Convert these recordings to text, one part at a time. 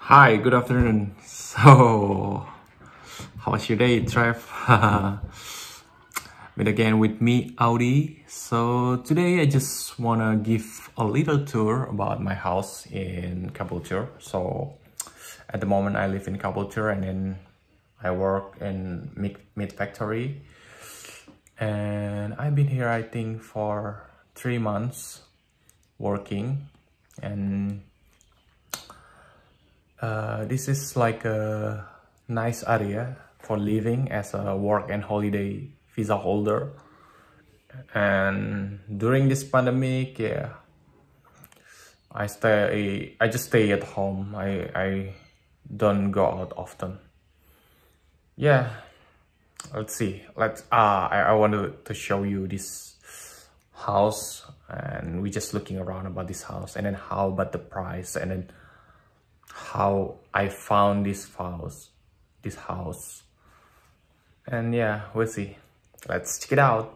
Hi, good afternoon. So, how was your day, Trev? Meet again with me, Audi. So today I just wanna give a little tour about my house in Caboolture. So at the moment I live in Caboolture and then I work in meat factory. And I've been here I think for 3 months working, and this is like a nice area for living as a work and holiday visa holder. And during this pandemic, yeah, I just stay at home. I don't go out often. Yeah, let's see. I wanted to show you this house, and we just looking around about this house, and then how about the price, and then how I found this house, and yeah, we'll see. Let's check it out.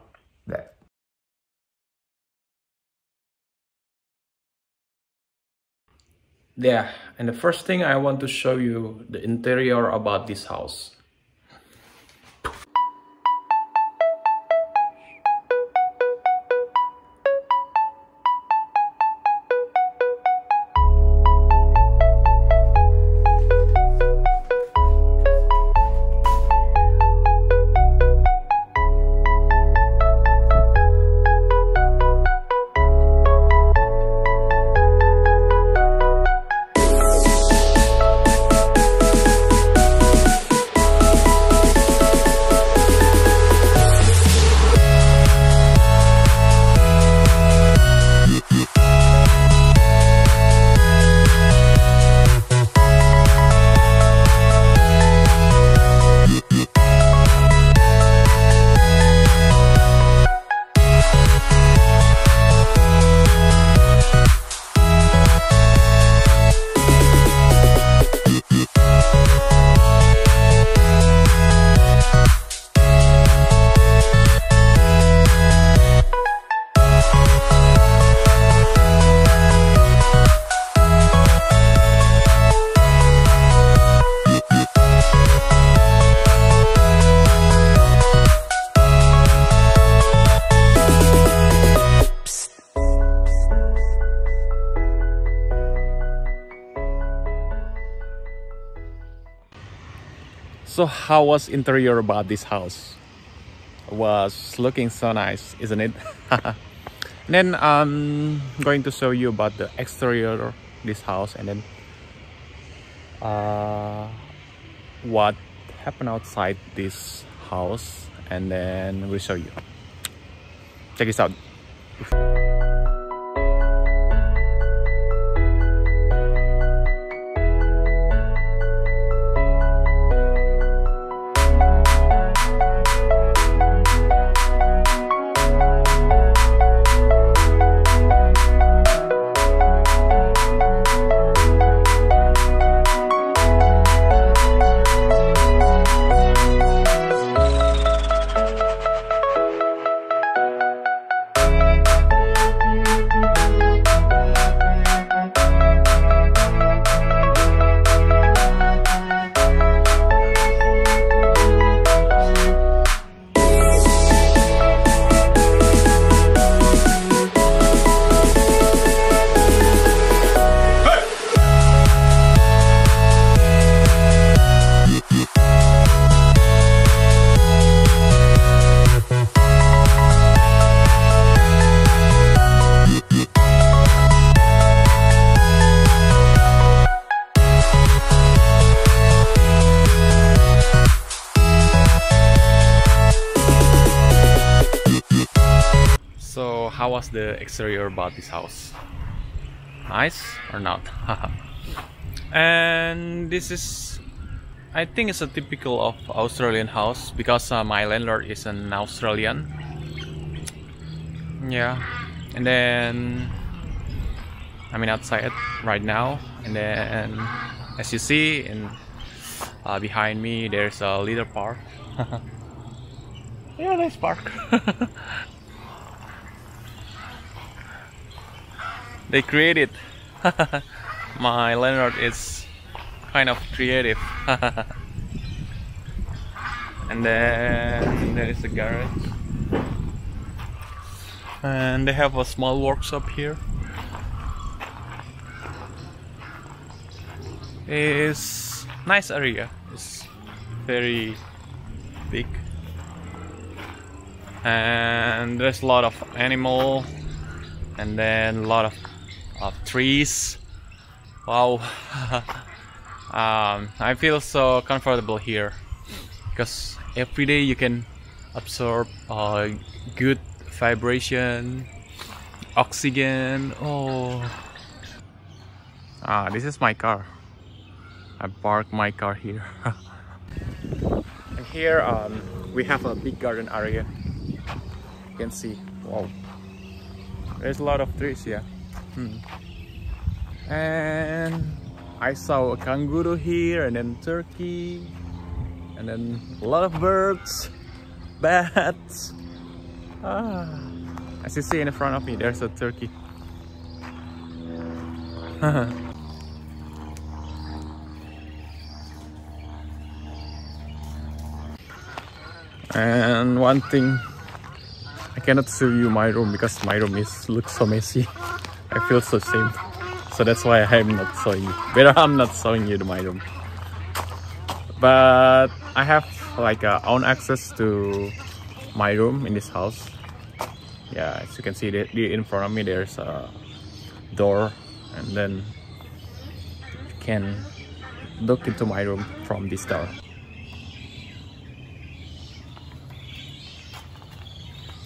Yeah, and the first thing I want to show you the interior about this house. So how was interior about this house? Was looking so nice, isn't it? Then I'm going to show you about the exterior of this house, and then what happened outside this house, and then we'll show you. Check this out. So how was the exterior about this house? Nice or not? And this is, I think it's a typical of Australian house, because my landlord is an Australian. Yeah, and then I'm outside right now, and then as you see in behind me there's a little park. Yeah, nice park. They created. My landlord is kind of creative. And then there is a garage, and they have a small workshop here. It's nice area. It's very big, and there's a lot of animal, and then a lot of trees. Wow. I feel so comfortable here because every day you can absorb good vibration, oxygen. Oh, this is my car. I parked my car here. And here we have a big garden area. You can see, wow, there's a lot of trees here. And I saw a kangaroo here, and then turkey, and then a lot of birds, bats. As you see in front of me, there's a turkey. And one thing, I cannot show you my room because my room looks so messy. I feel so ashamed, so that's why I'm not showing you. Better I'm not showing you my room. But I have like own access to my room in this house. Yeah, as you can see in front of me, there's a door, and then you can look into my room from this door.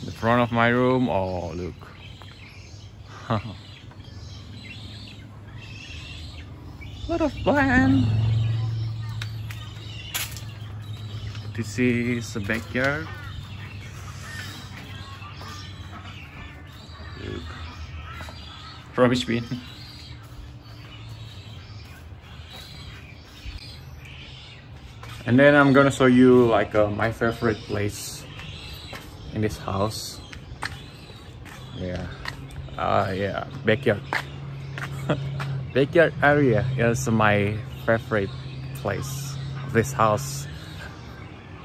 The front of my room, oh look. Lot of plants. This is the backyard. Look. Rubbish bin. And then I'm gonna show you like my favorite place in this house. Yeah, backyard. Backyard area is my favorite place of this house.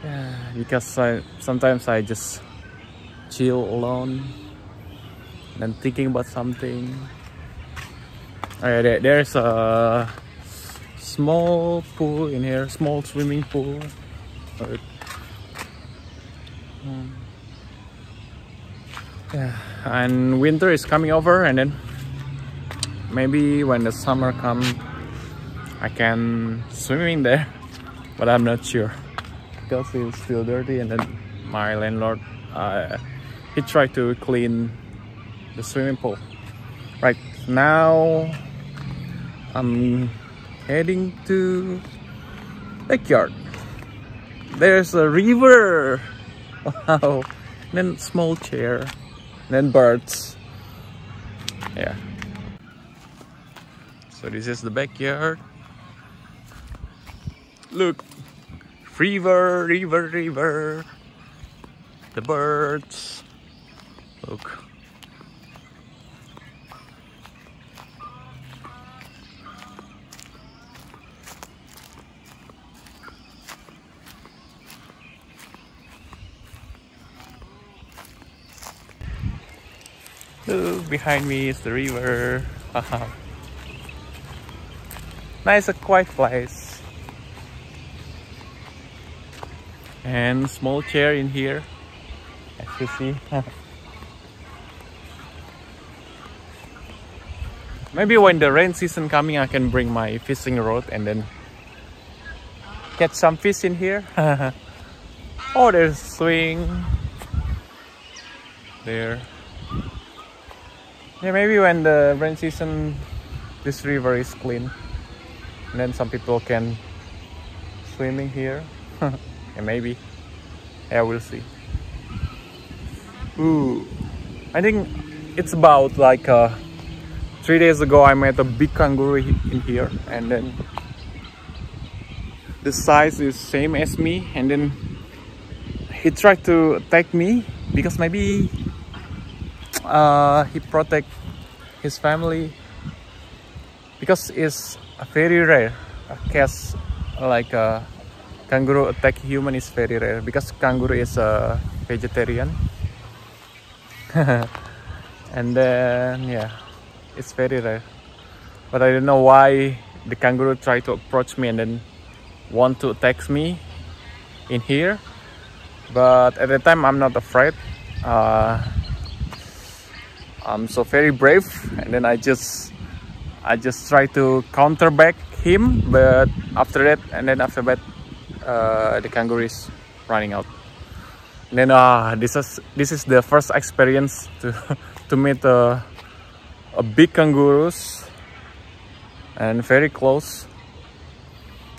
Yeah, because sometimes I just chill alone and thinking about something. There's a small pool in here, small swimming pool. Yeah, and winter is coming over, and then maybe when the summer comes, I can swim in there, but I'm not sure because it's still dirty. And then my landlord, he tried to clean the swimming pool. Right now, I'm heading to backyard. There's a river. Wow. Then small chair. Then birds. Yeah. So this is the backyard. Look, river, river, river. The birds. Look. Look, behind me is the river. Nice, a quiet place. And small chair in here, as you see. Maybe when the rain season coming, I can bring my fishing rod and then catch some fish in here. Oh, there's a swing there. Yeah, maybe when the rain season, this river is clean, and then some people can swimming here. And maybe, yeah, we'll see. Ooh, I think it's about like 3 days ago I met a big kangaroo in here, and then the size is same as me, and then he tried to attack me because maybe he protect his family, because it's very rare a case like a kangaroo attack human is very rare because kangaroo is a vegetarian. And then yeah, it's very rare. But I don't know why the kangaroo tried to approach me and then want to attack me in here. But at the time I'm not afraid. I'm so very brave, and then I just try to counter back him, but after that the kangaroo is running out. And then this is the first experience to to meet a big kangaroos and very close,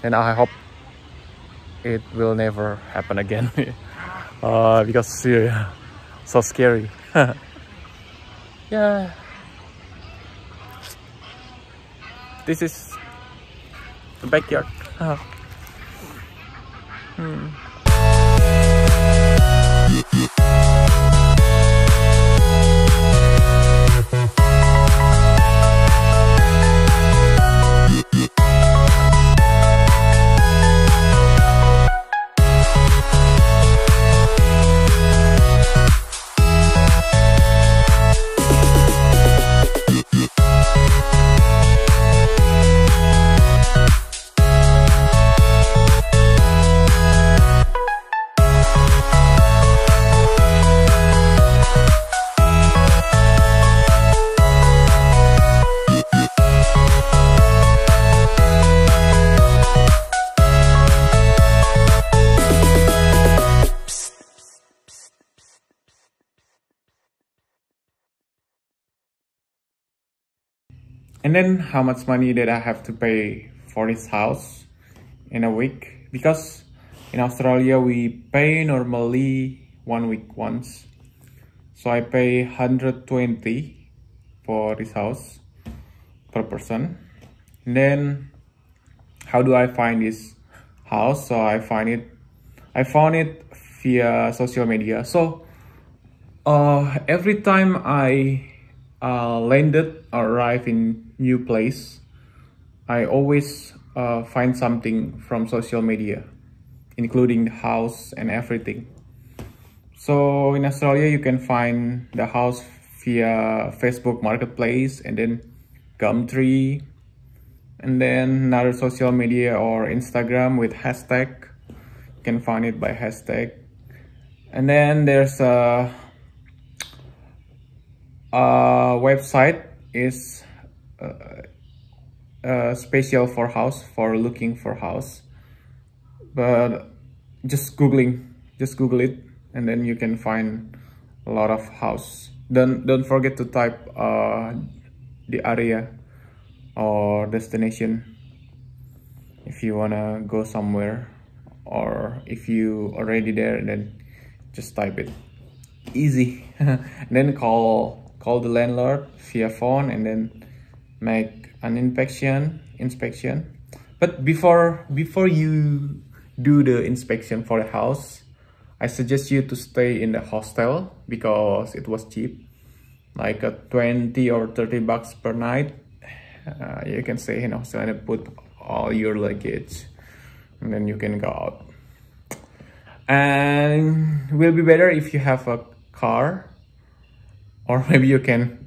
and I hope it will never happen again. Because yeah, so scary. Yeah, this is the backyard. And then how much money did I have to pay for this house in a week? Because in Australia we pay normally 1 week once. So I pay 120 for this house per person. And then how do I find this house? So I found it via social media. So every time I landed or arrive in new place, I always find something from social media, including the house and everything. So in Australia you can find the house via Facebook Marketplace, and then Gumtree, and then another social media or Instagram with hashtag. You can find it by hashtag. And then there's a website is special for house, for looking for house, but just Google it, and then you can find a lot of house. Don't forget to type the area or destination if you wanna go somewhere, or if you already there, then just type it. Easy. And then call the landlord via phone, and then make an inspection. But before you do the inspection for the house, I suggest you to stay in the hostel because it was cheap, like 20 or 30 bucks per night. You can stay in a hostel and put all your luggage, and then you can go out. And it will be better if you have a car, or maybe you can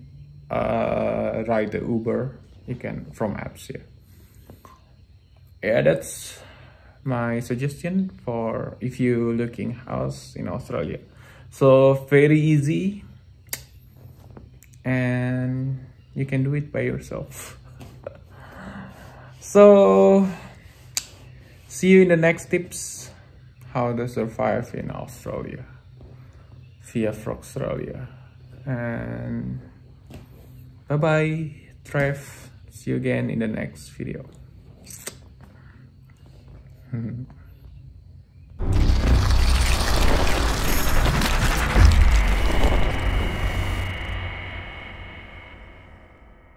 ride the Uber. You can from apps here. Yeah, that's my suggestion for if you looking house in Australia. So very easy, and you can do it by yourself. So see you in the next tips, how to survive in Australia via Frogstralia. And bye bye, Trev. See you again in the next video.